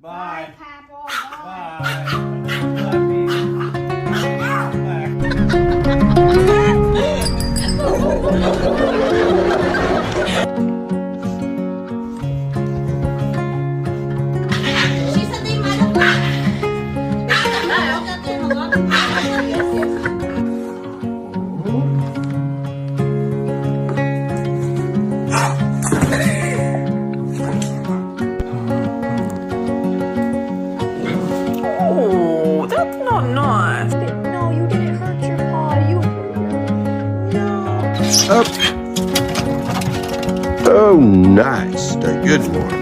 Bye. Papa. Bye. She said they might have got there in a lot of Oh, that's not nice. No, you didn't hurt your paw. You. No. Oh, nice. A good one.